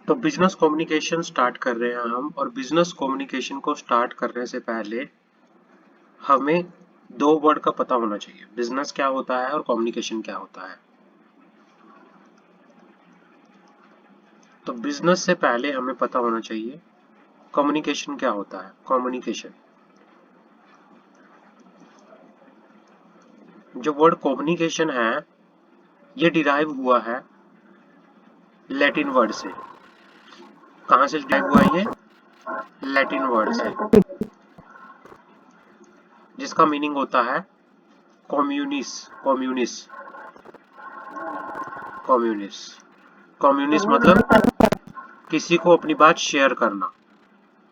तो business communication start कर रहे हैं हम, और बिजनेस कम्युनिकेशन को स्टार्ट करने से पहले हमें दो वर्ड का पता होना चाहिए, बिजनेस क्या होता है और कम्युनिकेशन क्या होता है। तो बिजनेस से पहले हमें पता होना चाहिए कम्युनिकेशन क्या होता है। कम्युनिकेशन, जो वर्ड कम्युनिकेशन है ये डिराइव हुआ है लैटिन वर्ड से। कहां से डिराइव हुआ है ये? लैटिन वर्ड से, जिसका मीनिंग होता है कम्युनिस। कम्युनिस, कम्युनिस, कम्युनिस मतलब किसी को अपनी बात शेयर करना,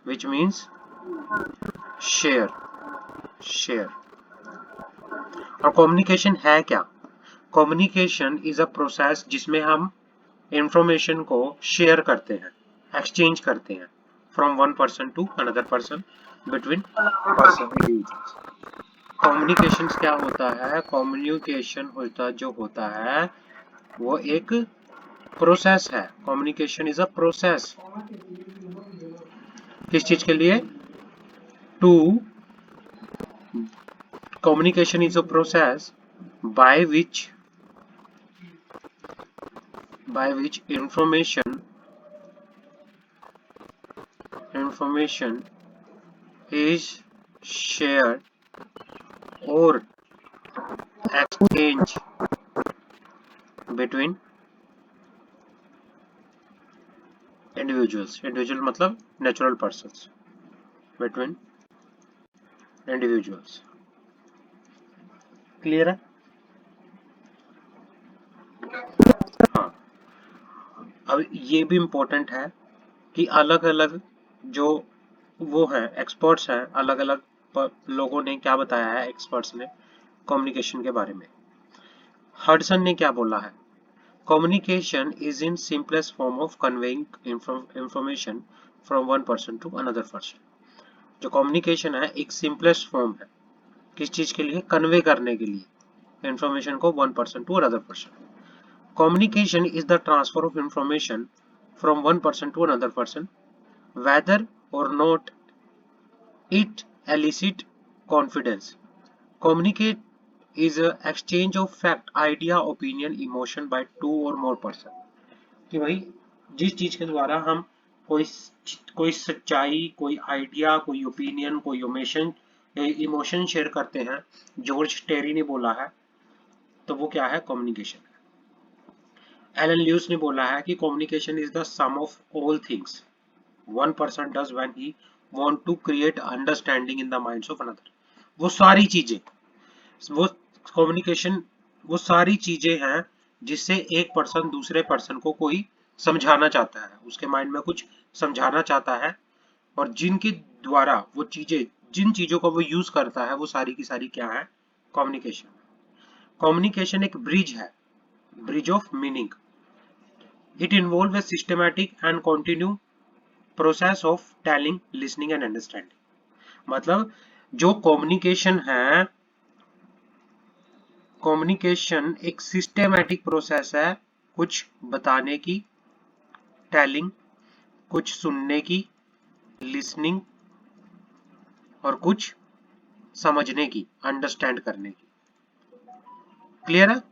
विच मीन्स शेयर, शेयर। और कम्युनिकेशन है क्या? कम्युनिकेशन इज अ प्रोसेस जिसमें हम इंफॉर्मेशन को शेयर करते हैं, एक्सचेंज करते हैं, from one person to another person, between person, individuals. Communication क्या होता है? कम्युनिकेशन होता है वो एक प्रोसेस है। कम्युनिकेशन इज अ प्रोसेस, किस चीज के लिए? Two, communication is a process by which information is shared or exchanged between individuals। individual मतलब natural persons, between individuals। Clear है? हाँ। अब ये भी इम्पोर्टेंट है कि अलग अलग जो वो हैं एक्सपर्ट्स हैं, अलग अलग लोगों ने क्या बताया है, एक्सपर्ट्स ने कम्युनिकेशन के बारे में। हडसन ने क्या बोला है? Communication is in simplest form of conveying information from one person to another person। जो communication है एक simplest form है, किस चीज के लिए? कन्वे करने के लिए, information को one person to another person। Communication is the transfer of information from one person to another person, whether or not it elicit confidence। Communicate is a exchange of fact, idea, opinion, emotion by two or more person। कि भाई जिस चीज के द्वारा हम कोई कोई सच्चाई, कोई आइडिया, कोई ओपिनियन, कोई इमोशन शेयर करते हैं, जॉर्ज टेरी ने बोला है, तो वो क्या है? कम्युनिकेशन है। एलन ल्यूस ने बोला है कि communication is the sum of all things one person does when he want to create understanding in the minds of another. वो सारी चीजें, वो कम्युनिकेशन वो सारी चीजें हैं जिससे एक पर्सन दूसरे पर्सन को कोई समझाना चाहता है, उसके माइंड में कुछ समझाना चाहता है, और जिनके द्वारा वो चीजें, जिन चीजों का वो यूज करता है, वो सारी की सारी क्या है? कम्युनिकेशन। कम्युनिकेशन एक ब्रिज है, bridge of meaning. It involve A systematic and continue process of telling, listening and understanding. मतलब जो कम्युनिकेशन है, कम्युनिकेशन एक सिस्टेमैटिक प्रोसेस है, कुछ बताने की, टेलिंग, कुछ सुनने की, लिसनिंग, और कुछ समझने की, अंडरस्टैंड करने की। क्लियर है?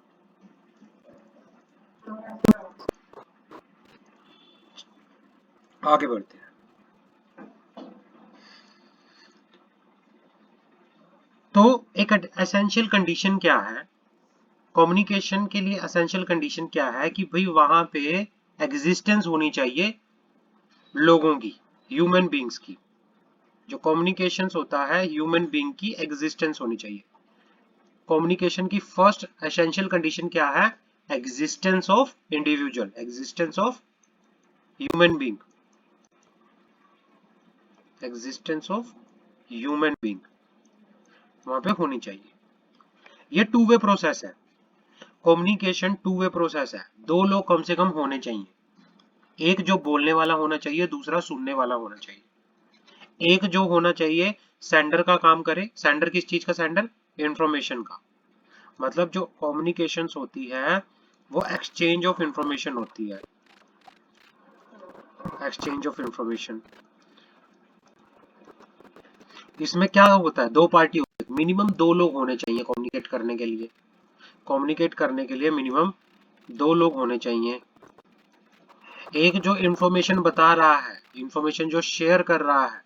आगे बढ़ते हैं। तो एक एसेंशियल कंडीशन क्या है कम्युनिकेशन के लिए? एसेंशियल कंडीशन क्या है कि भाई वहां पे एग्जिस्टेंस होनी चाहिए लोगों की, ह्यूमन बींग्स की। जो कम्युनिकेशन होता है, ह्यूमन बींग की एग्जिस्टेंस होनी चाहिए। कम्युनिकेशन की फर्स्ट एसेंशियल कंडीशन क्या है? Existence of individual, existence of human being, existence of human being वहां पे होनी चाहिए। ये टू वे प्रोसेस है, कम्युनिकेशन टू वे प्रोसेस है। दो लोग कम से कम होने चाहिए, एक जो बोलने वाला होना चाहिए, दूसरा सुनने वाला होना चाहिए। एक जो होना चाहिए सेंडर का काम करे। सेंडर किस चीज का? सेंडर इंफॉर्मेशन का। मतलब जो कम्युनिकेशंस होती है वो एक्सचेंज ऑफ इंफॉर्मेशन होती है। Exchange of information. इसमें क्या होता है, दो पार्टी होती है, मिनिमम दो लोग होने चाहिए कम्युनिकेट करने के लिए। कम्युनिकेट करने के लिए मिनिमम दो लोग होने चाहिए। एक जो इंफॉर्मेशन बता रहा है, इंफॉर्मेशन जो शेयर कर रहा है,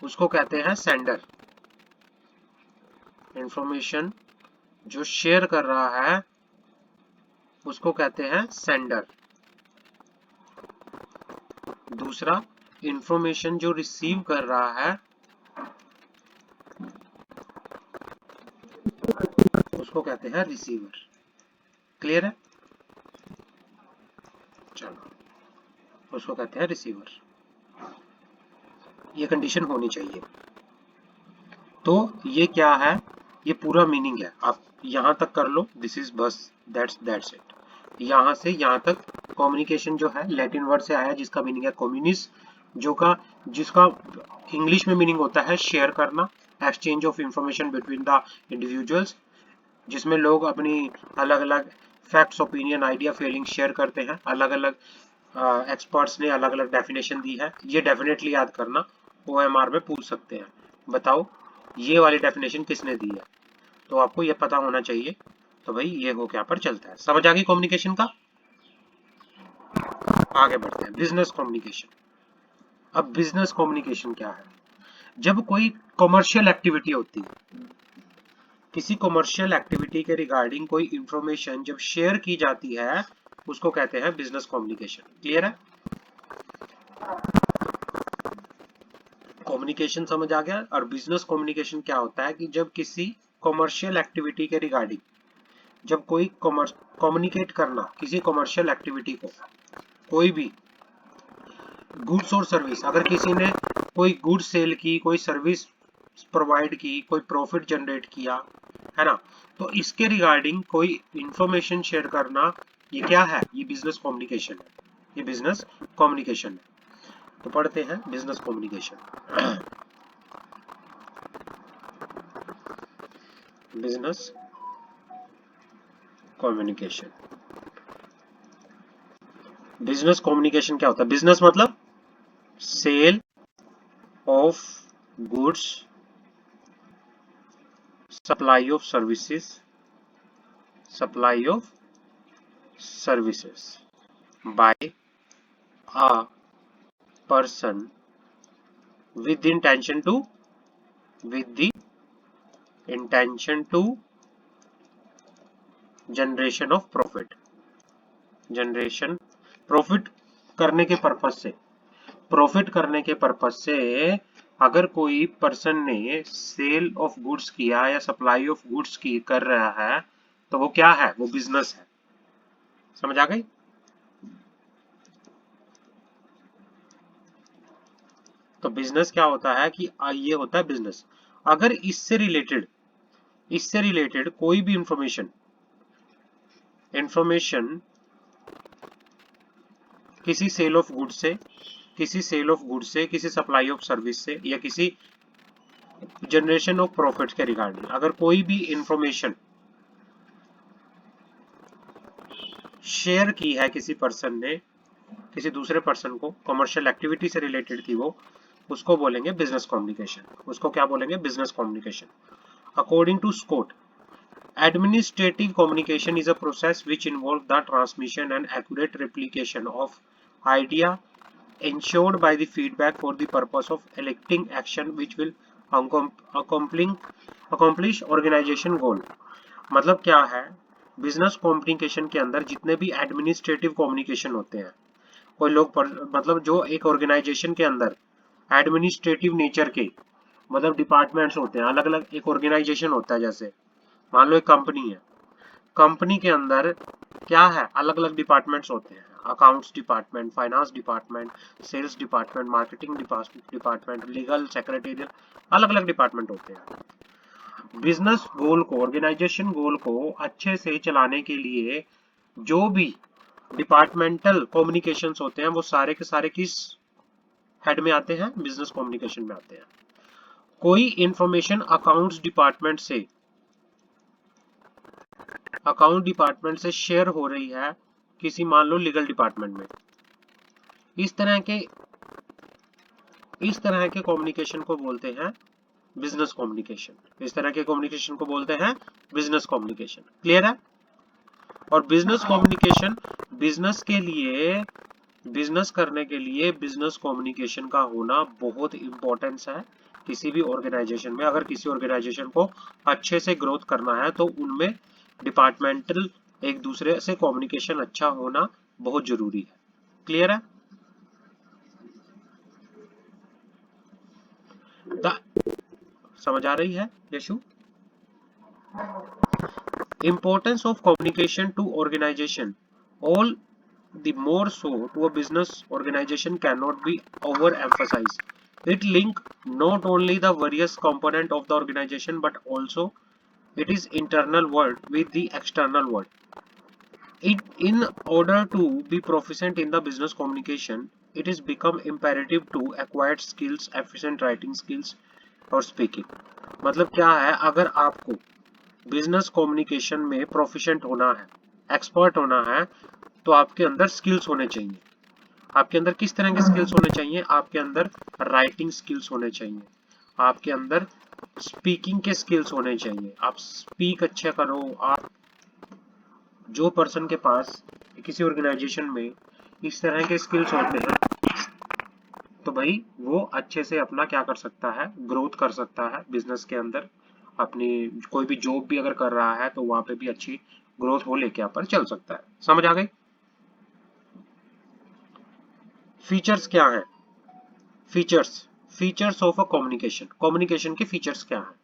उसको कहते हैं सेंडर। इंफॉर्मेशन जो शेयर कर रहा है उसको कहते हैं सेंडर। दूसरा, इंफॉर्मेशन जो रिसीव कर रहा है उसको कहते हैं रिसीवर। क्लियर है? चलो, उसको कहते हैं रिसीवर। ये कंडीशन होनी चाहिए। तो ये क्या है, ये पूरा मीनिंग है, आप यहां तक कर लो, दिस इज बस, दैट्स इट। यहां से यहां तक कम्युनिकेशन जो है लैटिन वर्ड से आया, जिसका मीनिंग है कम्युनिस, जिसका इंग्लिश में मीनिंग होता है शेयर करना, exchange of information between the individuals, जिसमें लोग अपनी अलग अलग facts, opinion, idea, feeling share करते हैं। अलग अलग एक्सपर्ट्स ने अलग अलग डेफिनेशन दी है, ये डेफिनेटली याद करना, OMR में पूछ सकते हैं, बताओ ये वाली डेफिनेशन किसने दी है, तो आपको ये पता होना चाहिए। तो भाई ये हो क्या पर चलता है। समझ आ गई कम्युनिकेशन का? आगे बढ़ते हैं, बिजनेस कम्युनिकेशन। अब बिजनेस कम्युनिकेशन क्या है, जब कोई कमर्शियल एक्टिविटी होती है, किसी कमर्शियल एक्टिविटी के रिगार्डिंग कोई इंफॉर्मेशन जब शेयर की जाती है, उसको कहते हैं बिजनेस कम्युनिकेशन। क्लियर है? कम्युनिकेशन समझ आ गया। और बिजनेस कम्युनिकेशन क्या होता है कि जब किसी कमर्शियल एक्टिविटी के रिगार्डिंग, जब कोई कम्युनिकेट करना किसी कमर्शियल एक्टिविटी को, कोई भी गुड्स और सर्विस, अगर किसी ने कोई गुड्स सेल की, कोई सर्विस प्रोवाइड की, कोई प्रॉफिट जनरेट किया, है ना, तो इसके रिगार्डिंग कोई इंफॉर्मेशन शेयर करना, ये क्या है, ये बिजनेस कम्युनिकेशन है। ये बिजनेस कम्युनिकेशन है। तो पढ़ते हैं business communication. Business communication. Business communication क्या होता है? बिजनेस मतलब sale of goods, supply of services, supply of services by a person with the intention to, with the intention to generation of profit, generation, profit करने के purpose से, profit करने के purpose से अगर कोई पर्सन ने सेल ऑफ गुड्स किया या सप्लाई ऑफ गुड्स की कर रहा है, तो वो क्या है, वो बिजनेस है। समझ आ गई? तो बिजनेस क्या होता है कि ये होता है बिजनेस। अगर इससे रिलेटेड कोई भी इंफॉर्मेशन इंफॉर्मेशन किसी सेल ऑफ गुड्स से, किसी सेल ऑफ गुड्स से, किसी सप्लाई ऑफ सर्विस से, या किसी जनरेशन ऑफ प्रॉफिट के रिगार्डिंग अगर कोई भी इंफॉर्मेशन शेयर की है किसी पर्सन ने किसी दूसरे पर्सन को, कमर्शियल एक्टिविटी से रिलेटेड थी वो, उसको बोलेंगे बिजनेस कम्युनिकेशन। उसको क्या बोलेंगे? Business communication. According to Scott, administrative communication is a process which involves the transmission and accurate replication of idea ensured by the feedback for the purpose of electing action which will accomplish organization goal। मतलब क्या है, business communication के अंदर जितने भी administrative communication होते हैं, कोई लोग मतलब जो एक ऑर्गेनाइजेशन के अंदर एडमिनिस्ट्रेटिव नेचर के मतलब डिपार्टमेंट्स होते हैं, अलग अलग एक ऑर्गेनाइजेशन होता है, जैसे मान लो एक कंपनी है, कंपनी के अंदर क्या है, अलग अलग डिपार्टमेंट्स होते हैं, accounts department, finance department, sales department, marketing department, legal, secretarial, अलग अलग डिपार्टमेंट होते हैं। बिजनेस गोल को, ऑर्गेनाइजेशन गोल को अच्छे से चलाने के लिए जो भी डिपार्टमेंटल कम्युनिकेशंस होते हैं, वो सारे के सारे किस हेड में आते हैं? बिजनेस कम्युनिकेशन में आते हैं। कोई इंफॉर्मेशन अकाउंट डिपार्टमेंट से शेयर हो रही है किसी मान लो लीगल डिपार्टमेंट में, इस तरह के कम्युनिकेशन को बोलते हैं बिजनेस कम्युनिकेशन। इस तरह के कम्युनिकेशन को बोलते हैं बिजनेस कम्युनिकेशन। क्लियर है? और बिजनेस कम्युनिकेशन, बिजनेस करने के लिए बिजनेस कम्युनिकेशन का होना बहुत इंपॉर्टेंस है किसी भी ऑर्गेनाइजेशन में। अगर किसी ऑर्गेनाइजेशन को अच्छे से ग्रोथ करना है तो उनमें डिपार्टमेंटल एक दूसरे से कम्युनिकेशन अच्छा होना बहुत जरूरी है। क्लियर है? समझ आ रही है Yeshu? Importance of communication to organization, all the more so to a business organization, cannot be overemphasized. It link not only the various component of the organization but also it is internal world with the external world. In order to be proficient in the business communication, it is become imperative to acquire skills, efficient writing skills और speaking. मतलब क्या है, अगर आपको business communication में proficient होना है, expert होना है, तो आपके अंदर स्किल्स होने चाहिए। आपके अंदर किस तरह के स्किल्स होने चाहिए? आपके अंदर राइटिंग स्किल्स होने चाहिए, आपके अंदर स्पीकिंग के स्किल्स होने चाहिए। आप स्पीक अच्छे करो। आप जो पर्सन के पास किसी ऑर्गेनाइजेशन में इस तरह के स्किल्स होते हैं तो भाई वो अच्छे से अपना क्या कर सकता है, ग्रोथ कर सकता है बिजनेस के अंदर। अपनी कोई भी जॉब भी अगर कर रहा है तो वहां पे भी अच्छी ग्रोथ हो लेके यहाँ पर चल सकता है। समझ आ गई? फीचर्स क्या है? Features of a communication. Communication के फीचर्स क्या है?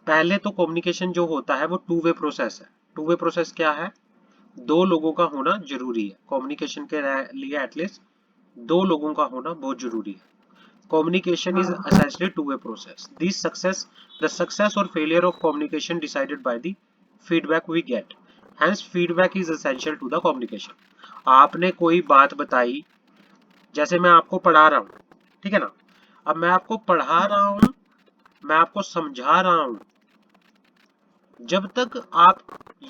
पहले तो कम्युनिकेशन जो होता है वो टू वे प्रोसेस है। टू वे प्रोसेस क्या है? दो लोगों का होना जरूरी है कम्युनिकेशन के लिए। एटलीस्ट दो लोगों का होना बहुत जरूरी है। Communication is essentially two-way process. The success or failure of communication decided by the feedback we get. Hence, feedback is essential to the communication. आपने कोई बात बताई, जैसे मैं आपको पढ़ा रहा हूँ, ठीक है ना? अब मैं आपको पढ़ा रहा हूँ, मैं आपको समझा रहा हूँ। जब तक आप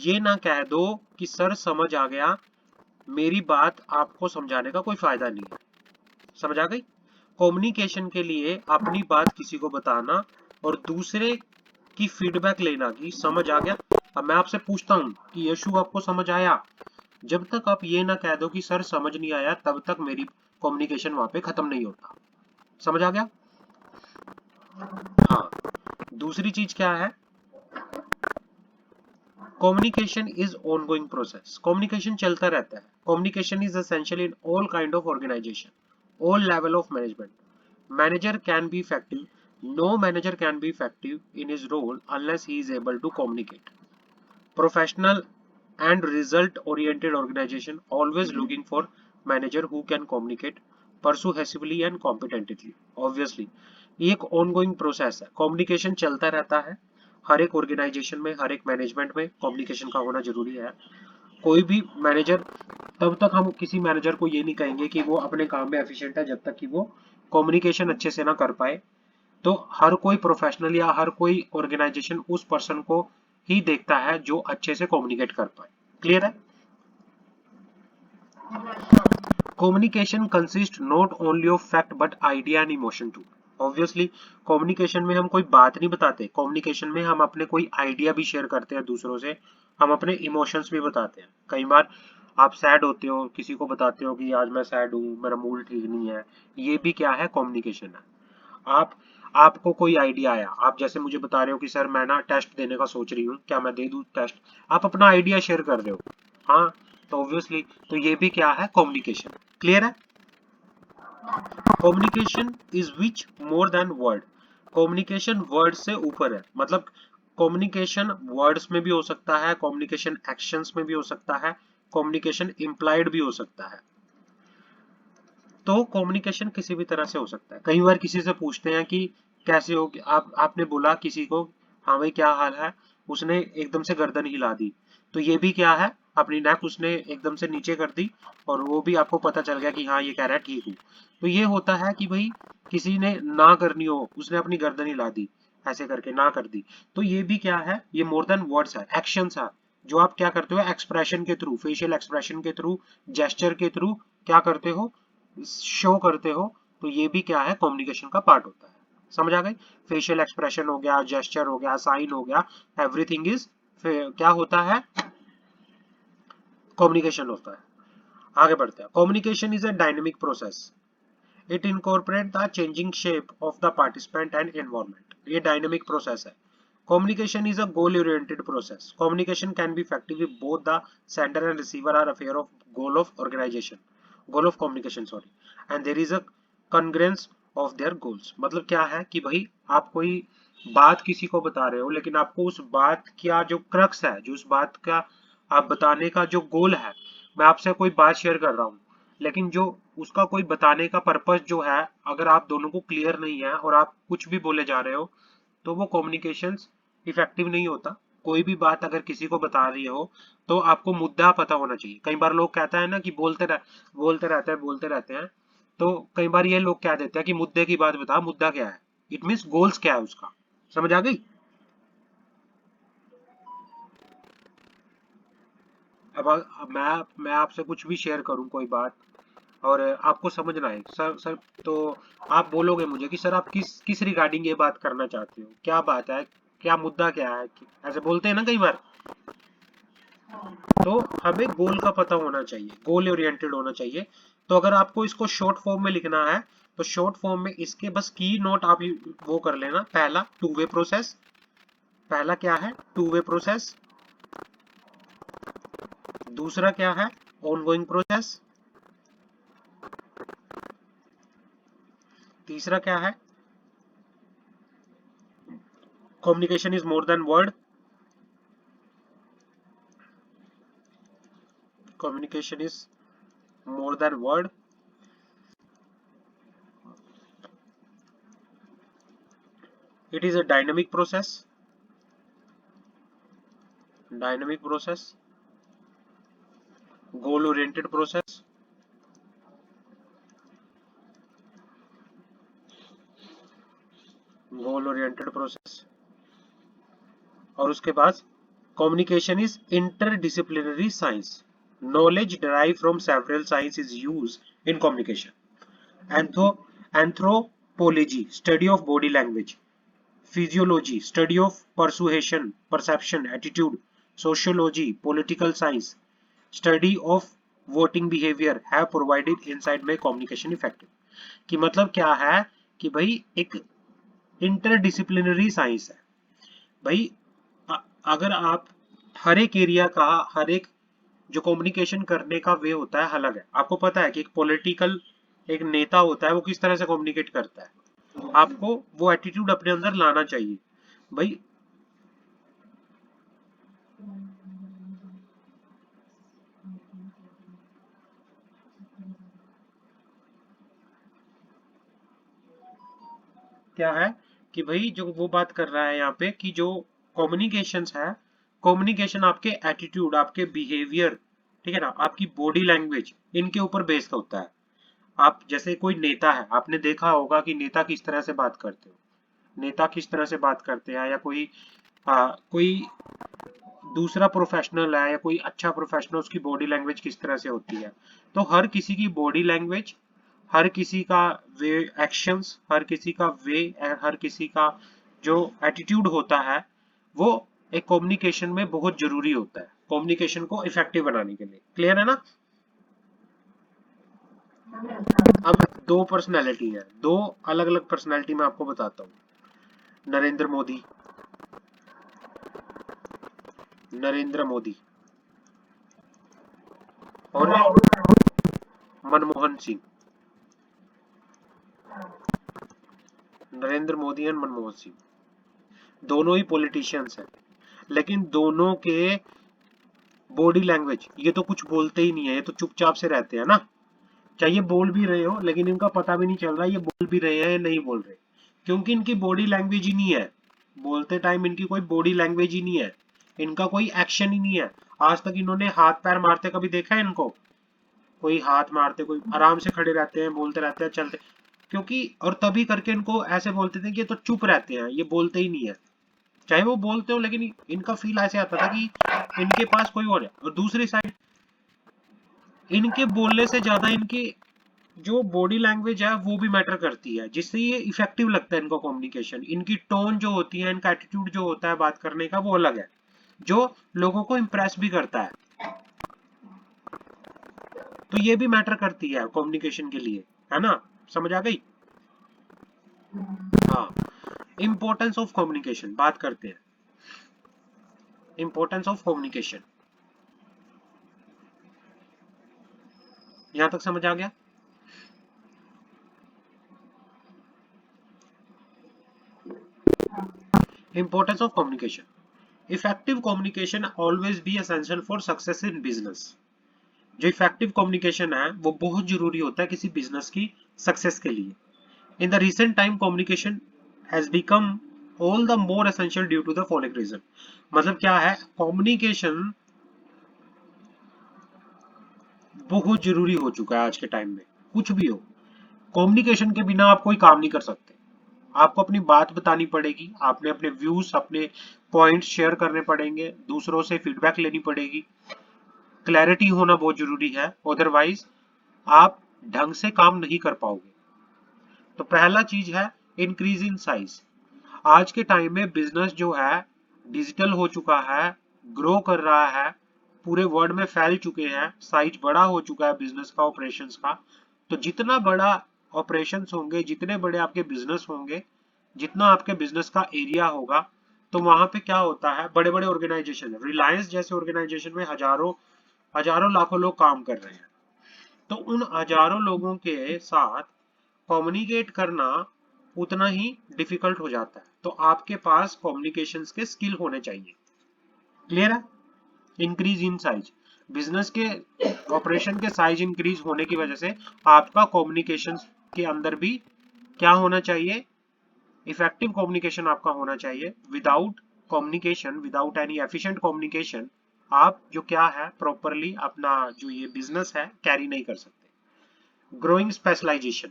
ये ना कह दो कि सर समझ आ गया, मेरी बात आपको समझाने का कोई फायदा नहीं है। समझ आ गई? कम्युनिकेशन के लिए अपनी बात किसी को बताना और दूसरे की फीडबैक लेना कि समझ आ गया। अब मैं आपसे पूछता हूं कि यशु आपको समझ आया? जब तक आप ये ना कह दो कि सर समझ नहीं आया, तब तक मेरी कम्युनिकेशन वहां पे खत्म नहीं होता। समझ आ गया? हाँ। दूसरी चीज क्या है? Communication is ongoing process. Communication चलता रहता है। Communication is essential in all kind of organisation, all level of management. Manager can be effective. No manager can be effective in his role unless he is able to communicate. Professional and result-oriented organization always looking for manager who can communicate persuasively and competently. Obviously, ये एक ongoing process है। Communication चलता रहता है। हर एक organisation में, हर एक management में कम्युनिकेशन का होना जरूरी है। कोई भी मैनेजर, तब तक हम किसी मैनेजर को ये नहीं कहेंगे कि वो अपने काम में एफिशिएंट है जब तक कि वो कम्युनिकेशन अच्छे से ना कर पाए। तो हर कोई प्रोफेशनल या हर कोई ऑर्गेनाइजेशन उस पर्सन को ही देखता है जो अच्छे से कम्युनिकेट कर पाए। क्लियर है? Communication consist not only of fact but idea and emotion too. Obviously communication में हम कोई बात नहीं बताते, कम्युनिकेशन में हम अपने कोई आइडिया भी शेयर करते हैं दूसरों से, हम अपने इमोशंस भी बताते हैं। कई बार आप सैड होते हो, किसी को बताते हो कि आज मैं सैड हूँ, मेरा मूड ठीक नहीं है, ये भी क्या है? कम्युनिकेशन है। आप आपको कोई आइडिया आया, आप जैसे मुझे बता रहे हो कि सर मैं ना टेस्ट देने का सोच रही हूँ, क्या मैं दे दूँ टेस्ट? आप अपना आइडिया शेयर कर रहे हो। हाँ, तो ऑब्वियसली तो ये भी क्या है? कम्युनिकेशन। क्लियर है? Communication is which more than word. Communication word से ऊपर है। मतलब कम्युनिकेशन वर्ड्स में भी हो सकता है, कम्युनिकेशन एक्शंस में भी हो सकता है, कम्युनिकेशन इम्प्लाइड भी हो सकता है। तो कम्युनिकेशन किसी भी तरह से हो सकता है। कई बार किसी से पूछते हैं कि कैसे हो, आपने बोला किसी को हाँ भाई क्या हाल है, उसने एकदम से गर्दन हिला दी, तो ये भी क्या है? अपनी नेक उसने एकदम से नीचे कर दी और वो भी आपको पता चल गया कि हाँ ये कह रहा है ठीक हूँ। तो ये होता है कि भाई किसी ने ना करनी हो, उसने अपनी गर्दन हिला दी, ऐसे करके ना कर दी। तो ये भी क्या है? ये मोर देन वर्ड्स है, एक्शंस है। जो आप क्या करते हो एक्सप्रेशन के थ्रू, फेशियल एक्सप्रेशन के थ्रू, जेस्चर के थ्रू क्या करते हो, शो करते हो, तो ये भी क्या है कम्युनिकेशन का पार्ट होता है। समझ आ गई? फेशियल एक्सप्रेशन हो गया, जेस्चर हो गया, साइन हो गया, एवरीथिंग इज क्या होता है, कम्युनिकेशन होता है। आगे बढ़ते हैं। Communication is a dynamic process, it incorporate the changing shape of the participant and environment. ये डायनेमिक प्रोसेस है। Communication is a goal-oriented process. Communication can be effective if both the sender and receiver are aware of goal of organization, goal of communication, sorry, and there is a congruence of their goals. मतलब क्या है कि भाई आप कोई बात किसी को बता रहे हो, लेकिन आपको उस बात का जो क्रक्स है, जो उस बात का आप बताने का जो गोल है, मैं आपसे कोई बात शेयर कर रहा हूँ, लेकिन जो उसका कोई बताने का पर्पस जो है, अगर आप दोनों को क्लियर नहीं है और आप कुछ भी बोले जा रहे हो, तो वो कम्युनिकेशन इफेक्टिव नहीं होता। कोई भी बात अगर किसी को बता रही हो तो आपको मुद्दा पता होना चाहिए। कई बार लोग कहते हैं ना कि बोलते रहते हैं, तो कई बार ये लोग कह देते हैं कि मुद्दे की बात बता, मुद्दा क्या है, इट मीन्स गोल्स क्या है उसका। समझ आ गई? अब मैं आपसे कुछ भी शेयर करूं कोई बात, और आपको समझना है सर सर, तो आप बोलोगे मुझे कि सर आप किस किस रिगार्डिंग ये बात करना चाहते हो, क्या बात है, क्या मुद्दा क्या है, ऐसे बोलते हैं ना कई बार। तो हमें गोल का पता होना चाहिए, गोल ओरिएंटेड होना चाहिए। तो अगर आपको इसको शॉर्ट फॉर्म में लिखना है, तो शॉर्ट फॉर्म में इसके बस की नोट आप वो कर लेना। पहला टू वे प्रोसेस, पहला क्या है टू वे प्रोसेस, दूसरा क्या है ऑनगोइंग प्रोसेस, तीसरा क्या है communication is more than word, communication is more than word, it is a dynamic process, goal oriented process, goal oriented process। और उसके बाद communication is interdisciplinary science, knowledge derived from several science is used in communication। Anthropology, study of body language, physiology, study of perception, attitude, sociology, political science, study of voting behavior have provided insight में communication effective। कि मतलब क्या है कि भाई एक interdisciplinary science है भाई। अगर आप हर एक एरिया का, हर एक जो कम्युनिकेशन करने का वे होता है अलग है। आपको पता है कि एक पॉलिटिकल एक नेता होता है वो किस तरह से कम्युनिकेट करता है, आपको वो एटीट्यूड अपने अंदर लाना चाहिए भाई। क्या है कि भाई जो वो बात कर रहा है यहाँ पे कि जो कम्युनिकेशंस है, कम्युनिकेशन आपके एटीट्यूड, आपके बिहेवियर, ठीक है ना, आपकी बॉडी लैंग्वेज, इनके ऊपर बेस्ड होता है। आप जैसे कोई नेता है, आपने देखा होगा कि नेता किस तरह से बात करते हो, नेता किस तरह से बात करते हैं, या कोई दूसरा प्रोफेशनल है या कोई अच्छा प्रोफेशनल, उसकी बॉडी लैंग्वेज किस तरह से होती है। तो हर किसी की बॉडी लैंग्वेज, हर किसी का वे एक्शंस, हर किसी का वे, हर किसी का जो एटीट्यूड होता है, वो एक कम्युनिकेशन में बहुत जरूरी होता है, कम्युनिकेशन को इफेक्टिव बनाने के लिए। क्लियर है ना? अब दो पर्सनैलिटी है, दो अलग अलग पर्सनैलिटी मैं आपको बताता हूँ। नरेंद्र मोदी, नरेंद्र मोदी और मनमोहन सिंह, नरेंद्र मोदी एंड मनमोहन सिंह, दोनों ही पॉलिटिशियंस हैं, लेकिन दोनों के बॉडी लैंग्वेज, ये तो कुछ बोलते ही नहीं है, ये तो चुपचाप से रहते हैं ना। चाहे बोल भी रहे हो लेकिन इनका पता भी नहीं चल रहा ये बोल भी रहे हैं या नहीं बोल रहे, क्योंकि इनकी बॉडी लैंग्वेज ही नहीं है। बोलते टाइम इनकी कोई बॉडी लैंग्वेज ही नहीं है, इनका कोई एक्शन ही नहीं है। आज तक इन्होंने हाथ पैर मारते कभी देखा है इनको? कोई हाथ मारते, कोई आराम से खड़े रहते हैं, बोलते रहते हैं, चलते, क्योंकि और तभी करके इनको ऐसे बोलते थे कि ये तो चुप रहते हैं, ये बोलते ही नहीं है। चाहे वो बोलते हो, लेकिन इनका फील ऐसे आता था कि इनके पास कोई और है। और दूसरी साइड इनके बोलने से ज्यादा इनकी जो बॉडी लैंग्वेज है वो भी मैटर करती है, जिससे ये इफेक्टिव लगता है इनको कम्युनिकेशन। इनकी टोन जो होती है, इनका एटीट्यूड जो होता है बात करने का, वो अलग है, जो लोगों को इम्प्रेस भी करता है। तो ये भी मैटर करती है कम्युनिकेशन के लिए, है ना? समझ आ गई? हाँ। इंपॉर्टेंस ऑफ कम्युनिकेशन बात करते हैं। इंपॉर्टेंस ऑफ कम्युनिकेशन, यहां तक समझ आ गया? Importance of communication. Effective communication always be essential for success in business. जो इफेक्टिव कम्युनिकेशन है वो बहुत जरूरी होता है किसी बिजनेस की सक्सेस के लिए। In the recent time communication has become all the more essential due to the following reason. मतलब क्या है, कम्युनिकेशन बहुत जरूरी हो चुका है आज के टाइम में। कुछ भी हो, कम्युनिकेशन के बिना आप कोई काम नहीं कर सकते। आपको अपनी बात बतानी पड़ेगी, आपने अपने व्यूज, अपने पॉइंट्स शेयर करने पड़ेंगे, दूसरों से फीडबैक लेनी पड़ेगी, क्लैरिटी होना बहुत जरूरी है, अदरवाइज आप ढंग से काम नहीं कर पाओगे। तो पहला चीज है इंक्रीज इन साइज। आज के टाइम में बिजनेस जो है डिजिटल हो चुका है, ग्रो कर रहा है, पूरे वर्ल्ड में फैल चुके हैं, साइज बड़ा हो चुका है बिजनेस का, ऑपरेशंस का। तो जितना बड़ा ऑपरेशंस होंगे, जितने बड़े आपके बिजनेस होंगे, जितना आपके बिजनेस का एरिया होगा, तो वहां पे क्या होता है, बड़े बड़े ऑर्गेनाइजेशन, रिलायंस जैसे ऑर्गेनाइजेशन में हजारों हजारों लाखों लोग काम कर रहे हैं। तो उन हजारों लोगों के साथ कम्युनिकेट करना उतना ही डिफिकल्ट हो जाता है। तो आपके पास कम्युनिकेशंस के स्किल होने चाहिए। क्लियर है? इंक्रीज इन साइज, बिजनेस के ऑपरेशन के साइज इंक्रीज होने की वजह से आपका कम्युनिकेशन के अंदर भी क्या होना चाहिए, इफेक्टिव कम्युनिकेशन आपका होना चाहिए। Without communication, without any efficient communication, आप जो क्या है प्रॉपरली अपना जो ये बिजनेस है कैरी नहीं कर सकते। ग्रोइंग स्पेशलाइजेशन,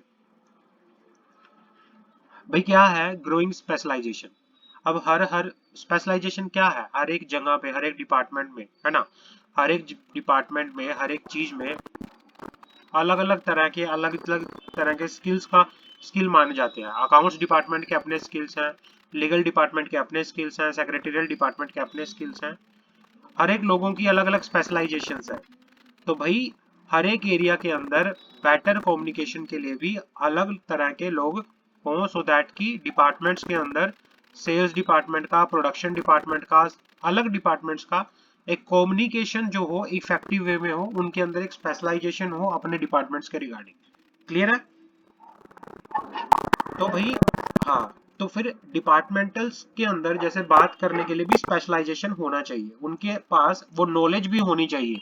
भाई क्या है ग्रोइंग स्पेशलाइजेशन? अब हर स्पेशलाइजेशन क्या है, हर एक जगह पे, हर एक डिपार्टमेंट में, है ना? हर एक डिपार्टमेंट में, हर एक चीज में अलग अलग तरह के, अलग अलग तरह के स्किल्स का स्किल माने जाते हैं। अकाउंट्स डिपार्टमेंट के अपने स्किल्स हैं, लीगल डिपार्टमेंट के अपने स्किल्स हैं, सेक्रेटरियल डिपार्टमेंट के अपने स्किल्स हैं। हर एक लोगों की अलग अलग स्पेशलाइजेशंस है। तो भाई हर एक एरिया के अंदर बेटर कम्युनिकेशन के लिए भी अलग तरह के लोग हों, सो दैट कि डिपार्टमेंट्स के अंदर सेल्स डिपार्टमेंट का, प्रोडक्शन डिपार्टमेंट का, अलग डिपार्टमेंट्स का एक कम्युनिकेशन जो हो इफेक्टिव वे में हो, उनके अंदर एक स्पेशलाइजेशन हो अपने डिपार्टमेंट्स के रिगार्डिंग। क्लियर है? तो भाई हाँ, तो फिर डिपार्टमेंटल्स के अंदर जैसे बात करने के लिए भी स्पेशलाइजेशन होना चाहिए, उनके पास वो नॉलेज भी होनी चाहिए।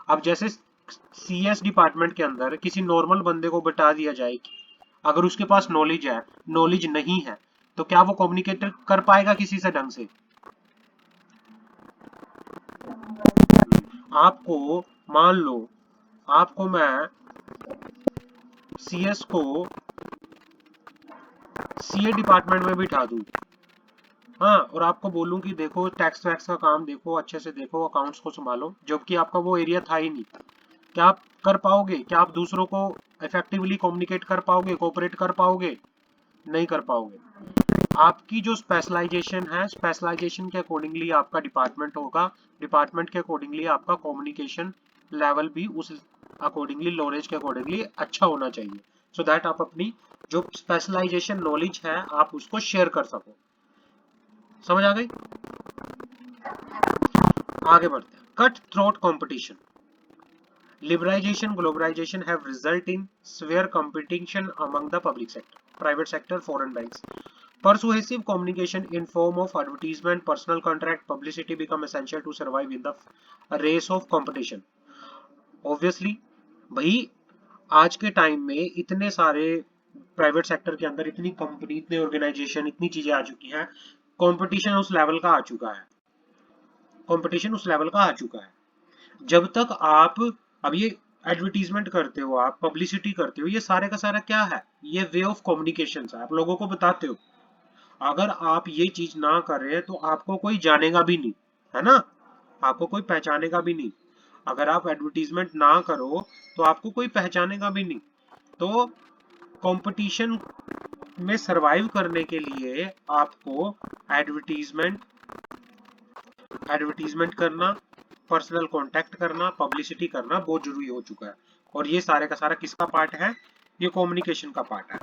अब जैसे सीएस डिपार्टमेंट के अंदर किसी नॉर्मल बंदे को बता दिया जाए कि अगर उसके पास नॉलेज है, नॉलेज नहीं है, तो क्या वो कम्युनिकेट कर पाएगा किसी से ढंग से? आपको मान लो, आपको मैं सीएस को सीए डिपार्टमेंट में बिठा दूं, हाँ, और आपको बोलूं कि देखो टैक्स वैक्स का काम देखो, अच्छे से देखो, अकाउंट्स को संभालो, जबकि आपका वो एरिया था ही नहीं। क्या आप कर पाओगे? क्या आप दूसरों को इफेक्टिवली कम्युनिकेट कर पाओगे, कोऑपरेट कर पाओगे? नहीं कर पाओगे। आपकी जो स्पेशलाइजेशन है, स्पेशलाइजेशन के अकॉर्डिंगली आपका डिपार्टमेंट होगा, डिपार्टमेंट के अकॉर्डिंगली आपका कम्युनिकेशन लेवल भी उस अकॉर्डिंगली, नॉलेज के अकॉर्डिंगली अच्छा होना चाहिए, सो दैट आप अपनी जो स्पेशलाइजेशन नॉलेज है आप उसको शेयर कर सको। समझ आ गई? आगे बढ़ते हैं। Cut throat competition, liberalization, globalization have resulted in severe competition among the public sector, private sector, foreign banks. Persuasive communication in form of advertisement, personal contract, publicity become essential to survive in the race of competition. Obviously, भाई आज के time में इतने सारे private sector के अंदर इतनी company, इतने ऑर्गेनाइजेशन, इतनी चीजें आ चुकी हैं, कंपटीशन उस लेवल का आ चुका है, कंपटीशन उस लेवल का आ चुका है। जब तक आप अब ये एडवर्टीजमेंट करते हो, आप पब्लिसिटी करते हो, ये सारे का सारा क्या है, ये वे ऑफ कम्युनिकेशन है, आप लोगों को बताते हो। अगर आप ये चीज ना करें तो आपको कोई जानेगा भी नहीं, है ना, आपको कोई पहचानेगा भी नहीं। अगर आप एडवर्टीजमेंट ना करो तो आपको कोई पहचानेगा भी नहीं। तो कंपटीशन में सरवाइव करने के लिए आपको एडवर्टीजमेंट एडवर्टीजमेंट करना, पर्सनल कांटेक्ट करना, पब्लिसिटी करना बहुत जरूरी हो चुका है। और ये सारे का सारा किसका पार्ट है? ये कम्युनिकेशन का पार्ट है।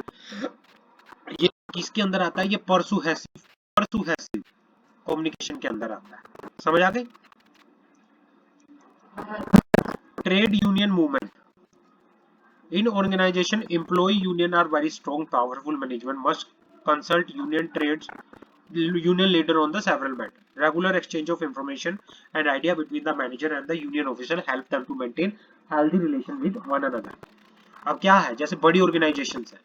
ये किसके अंदर आता है? ये परसुहेसिव कम्युनिकेशन के अंदर आता है। समझ आ गई? Trade union movement in organization, employee union are very strong powerful, management must consult union leader on the several matter, regular exchange of information and idea between the manager and the union official help them to maintain healthy relation with one another। अब क्या है, जैसे बड़ी organisation है,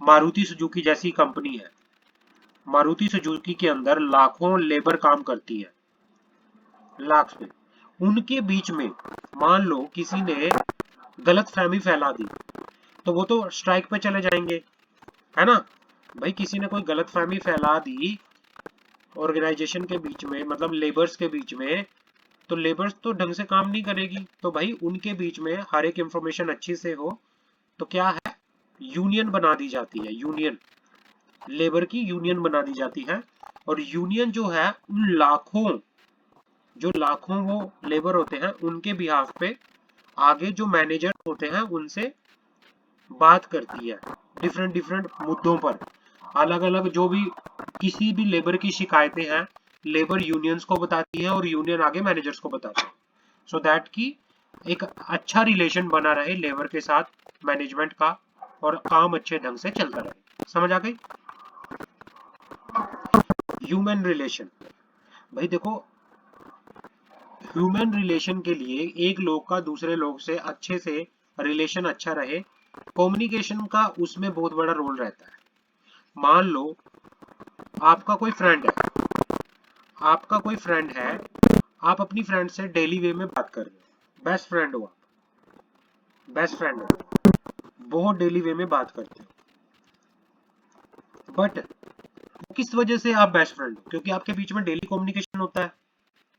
Maruti Suzuki जैसी company है, Maruti Suzuki के अंदर लाखों लेबर काम करती है, लाख में, उनके बीच में मान लो किसी ने गलतफहमी फैला दी तो वो तो स्ट्राइक पे चले जाएंगे, है ना भाई। किसी ने कोई गलतफहमी फैला दी ऑर्गेनाइजेशन के बीच में, मतलब लेबर्स के बीच में, तो लेबर्स तो ढंग से काम नहीं करेगी। तो भाई उनके बीच में हर एक इंफॉर्मेशन अच्छी से हो तो क्या है, यूनियन बना दी जाती है, यूनियन, लेबर की यूनियन बना दी जाती है। और यूनियन जो है उन लाखों वो लेबर होते हैं उनके बिहाफ पे आगे जो मैनेजर होते हैं उनसे बात करती है, डिफरेंट डिफरेंट मुद्दों पर, अलग अलग जो भी किसी भी लेबर की शिकायतें हैं लेबर यूनियंस को बताती है और यूनियन आगे मैनेजर्स को बताती है, सो दैट की एक अच्छा रिलेशन बना रहे लेबर के साथ मैनेजमेंट का और काम अच्छे ढंग से चलता रहे। समझ आ गई? ह्यूमन रिलेशन, भाई देखो ह्यूमन रिलेशन के लिए एक लोग का दूसरे लोग से अच्छे से रिलेशन अच्छा रहे, कम्युनिकेशन का उसमें बहुत बड़ा रोल रहता है। मान लो आपका कोई फ्रेंड है, आप अपनी फ्रेंड से डेली वे में बात कर रहे हो, बेस्ट फ्रेंड हो, बहुत डेली वे में बात करते हो, बट किस वजह से आप बेस्ट फ्रेंड हो? क्योंकि आपके बीच में डेली कम्युनिकेशन होता है,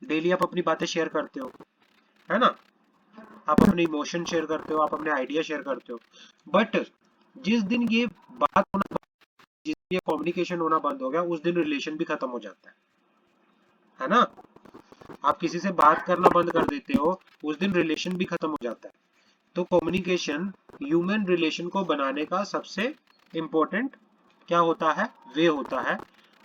डेली आप अपनी बातें शेयर करते हो, है ना, आप अपने इमोशन शेयर करते हो, आप अपने आइडिया शेयर करते हो। बट जिस दिन ये बात होना, जिस दिन ये कम्युनिकेशन होना बंद हो गया उस दिन रिलेशन भी खत्म हो जाता है ना। आप किसी से बात करना बंद कर देते हो उस दिन रिलेशन भी खत्म हो जाता है। तो कम्युनिकेशन ह्यूमन रिलेशन को बनाने का सबसे इम्पोर्टेंट क्या होता है, वे होता है।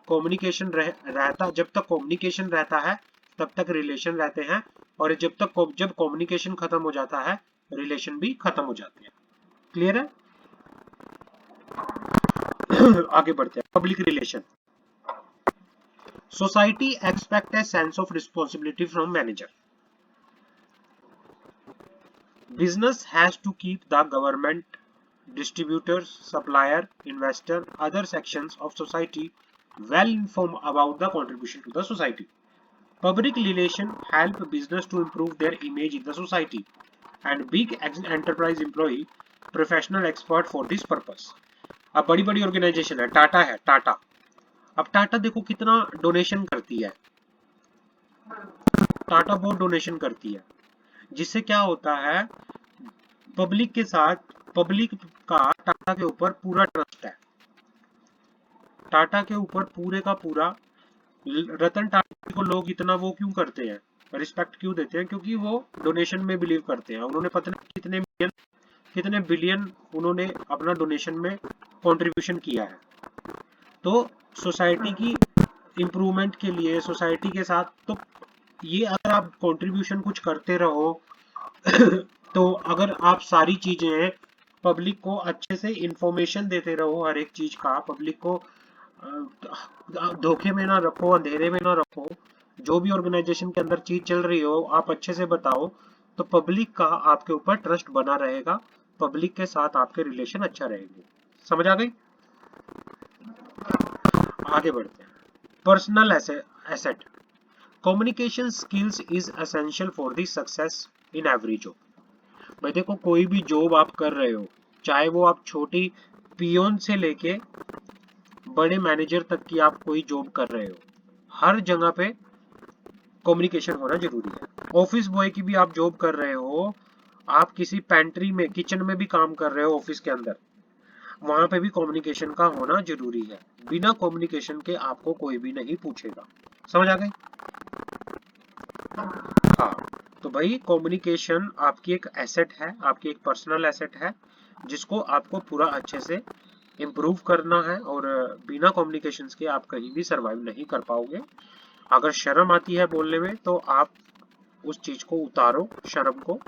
कम्युनिकेशन रहता, जब तक कम्युनिकेशन रहता है तब तक रिलेशन रहते हैं, और जब कम्युनिकेशन खत्म हो जाता है रिलेशन भी खत्म हो जाते हैं। क्लियर है? आगे बढ़ते हैं। Public relation, society expect a sense of responsibility from manager, business has to keep the government, distributors, supplier, investor, other sections of society well informed about the contribution to the society. Public relation help business to improve their image in the society, and big enterprise employ professional expert for this purpose. अब बड़ी बड़ी organisation है, टाटा है, टाटा, अब टाटा देखो कितना donation करती है, टाटा बहुत डोनेशन करती है, जिससे क्या होता है, पब्लिक के साथ, पब्लिक का टाटा के ऊपर पूरा ट्रस्ट है, टाटा के ऊपर पूरे का पूरा। रतन टाटा को लोग इतना वो क्यों करते हैं, रिस्पेक्ट क्यों देते हैं? क्योंकि वो डोनेशन में बिलीव करते हैं। उन्होंने पता नहीं कितने बिलियन उन्होंने अपना डोनेशन में कंट्रीब्यूशन किया है। तो सोसाइटी की इम्प्रूवमेंट के लिए, सोसाइटी के साथ, तो ये अगर आप कंट्रीब्यूशन कुछ करते रहो तो अगर आप सारी चीजें पब्लिक को अच्छे से इंफॉर्मेशन देते रहो, हर एक चीज का पब्लिक को धोखे में ना रखो, अंधेरे में ना रखो, जो भी ऑर्गेनाइजेशन के अंदर चीज चल रही हो आप अच्छे से बताओ, तो पब्लिक का आपके ऊपर ट्रस्ट बना रहेगा, पब्लिक के साथ आपके रिलेशन अच्छा रहेंगे। समझ आ गई? आगे बढ़ते हैं। Personal asset, communication skills is essential for the success in every job. भाई देखो कोई भी जॉब आप कर रहे हो, चाहे वो आप छोटी पियोन से लेके बड़े मैनेजर तक की आप कोई जॉब कर रहे हो, हर जगह पे कम्युनिकेशन होना जरूरी है। ऑफिस बॉय की भी आप जॉब कर रहे हो, आप किसी पेंट्री में, किचन में भी काम कर रहे हो ऑफिस के अंदर, वहां पे भी कम्युनिकेशन का होना जरूरी है। बिना कम्युनिकेशन के आपको कोई भी नहीं पूछेगा। समझ आ गई? हाँ, तो भाई कम्युनिकेशन आपकी एक एसेट है, आपकी एक पर्सनल एसेट है, जिसको आपको पूरा अच्छे से इम्प्रूव करना है। और बिना कम्युनिकेशंस के आप कहीं भी सरवाइव नहीं कर पाओगे। अगर शर्म आती है बोलने में तो आप उस चीज को उतारो, शर्म को,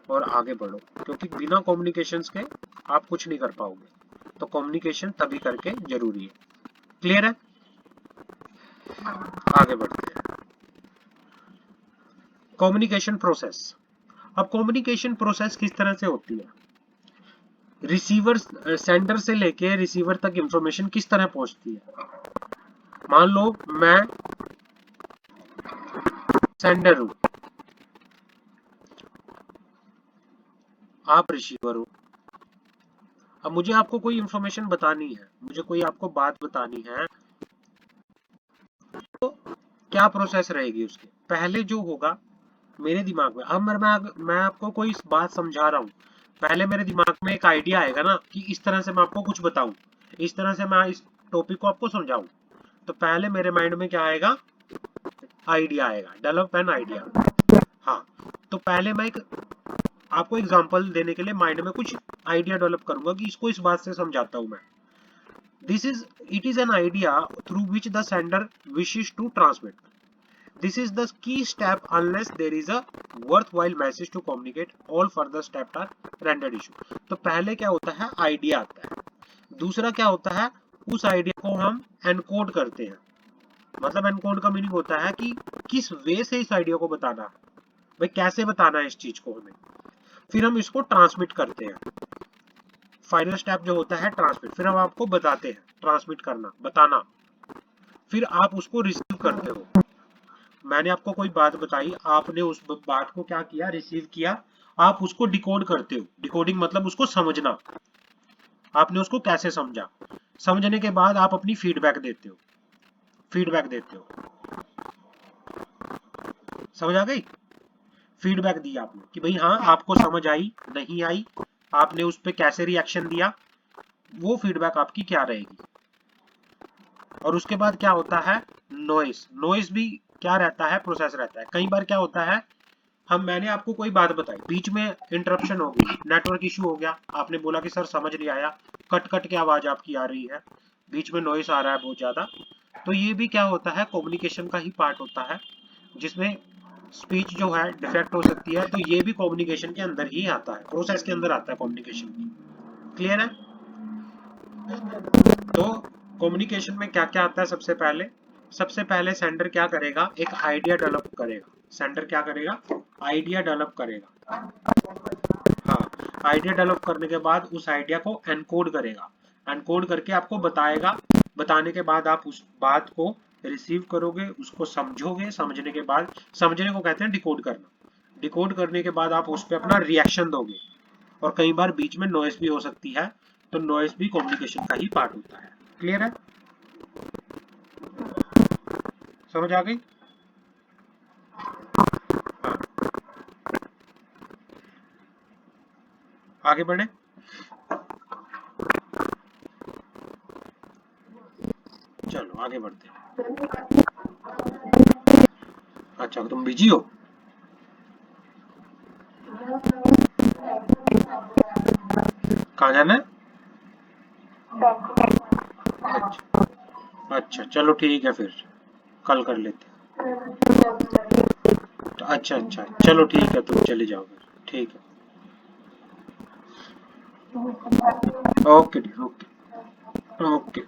और आगे बढ़ो, क्योंकि बिना कम्युनिकेशंस के आप कुछ नहीं कर पाओगे। तो कम्युनिकेशन तभी करके जरूरी है। क्लियर है? आगे बढ़ते हैं। Communication process. अब कम्युनिकेशन प्रोसेस किस तरह से होती है? रिसीवर, सेंडर से लेके रिसीवर तक इंफॉर्मेशन किस तरह पहुंचती है? मान लो मैं सेंडर हूं, आप रिसीवर हो। अब मुझे आपको कोई इंफॉर्मेशन बतानी है, मुझे कोई आपको बात बतानी है, तो क्या प्रोसेस रहेगी उसकी? पहले जो होगा मेरे दिमाग में, अब मैं आपको कोई बात समझा रहा हूँ, पहले मेरे दिमाग में एक आइडिया आएगा ना कि इस तरह से मैं आपको कुछ बताऊं, इस तरह से मैं इस टॉपिक को आपको समझाऊं। तो पहले मेरे माइंड में क्या आएगा? आइडिया आएगा, डेवलप एन आइडिया। हाँ, तो पहले मैं एक आपको एग्जांपल देने के लिए माइंड में कुछ आइडिया डेवलप करूंगा कि इसको इस बात से समझाता हूं मैं। It is an idea through which the sender wishes to transmit. This is the key step unless there is a worthwhile message to communicate. All further steps are rendered issue. तो पहले क्या होता है? आइडिया आता है। दूसरा क्या होता है? उस आइडिया को हम एनकोड करते हैं। मतलब एनकोड का मीनिंग होता है कि किस वे से इस आइडिया को बताना है, भाई कैसे बताना है इस चीज को हमें। फिर हम इसको ट्रांसमिट करते हैं। फाइनल स्टेप जो होता है ट्रांसमिट, फिर हम आपको बताते हैं ट्रांसमिट करना, बताना। फिर आप उसको रिसीव करते हो। मैंने आपको कोई बात बताई, आपने उस बात को क्या किया? रिसीव किया। आप उसको डिकोड करते हो। डिकोडिंग मतलब उसको समझना। आपने उसको कैसे समझा? समझने के बाद आप अपनी फीडबैक देते हो। फीडबैक देते हो, समझ आ गई? फीडबैक दी आपने कि भाई हाँ आपको समझ आई, नहीं आई, आपने उस पर कैसे रिएक्शन दिया, वो फीडबैक आपकी क्या रहेगी। और उसके बाद क्या होता है? नॉइस। नॉइस भी क्या रहता है? प्रोसेस रहता है। कई बार क्या होता है, मैंने आपको कोई बात बताई, बीच में इंटरप्शन हो गई, नेटवर्क इशू हो गया, आपने बोला कि सर समझ नहीं आया, कट कट के आवाज आपकी आ रही है, बीच में नॉइस आ रहा है बहुत ज्यादा। तो ये भी क्या होता है? कम्युनिकेशन का ही पार्ट होता है, जिसमें स्पीच जो है डिफेक्ट हो सकती है। तो ये भी कम्युनिकेशन के अंदर ही आता है, प्रोसेस के अंदर आता है कम्युनिकेशन की। क्लियर है? तो कम्युनिकेशन में क्या क्या आता है? सबसे पहले सेंडर क्या करेगा? एक आइडिया डेवलप करेगा। सेंडर क्या करेगा? आइडिया डेवलप करेगा। हाँ, आइडिया डेवलप करने के बाद उस आइडिया को एनकोड करेगा। एनकोड करके आपको बताएगा। बताने के बाद आप उस बात को रिसीव करोगे, उसको समझोगे। समझने के बाद, समझने को कहते हैं डिकोड करना। डिकोड करने के बाद आप उस पर अपना रिएक्शन दोगे। और कई बार बीच में नॉइस भी हो सकती है, तो नॉइस भी कम्युनिकेशन का ही पार्ट होता है। क्लियर है? समझ आ गई? हाँ, आगे बढ़े। चलो आगे बढ़ते हैं। अच्छा, तुम बिजी हो? कहाँ जाना है? अच्छा अच्छा, चलो ठीक है, फिर कल कर लेते हैं। तो अच्छा अच्छा, चलो ठीक है, तुम चले जाओ फिर। ठीक है, ओके ओके ओके।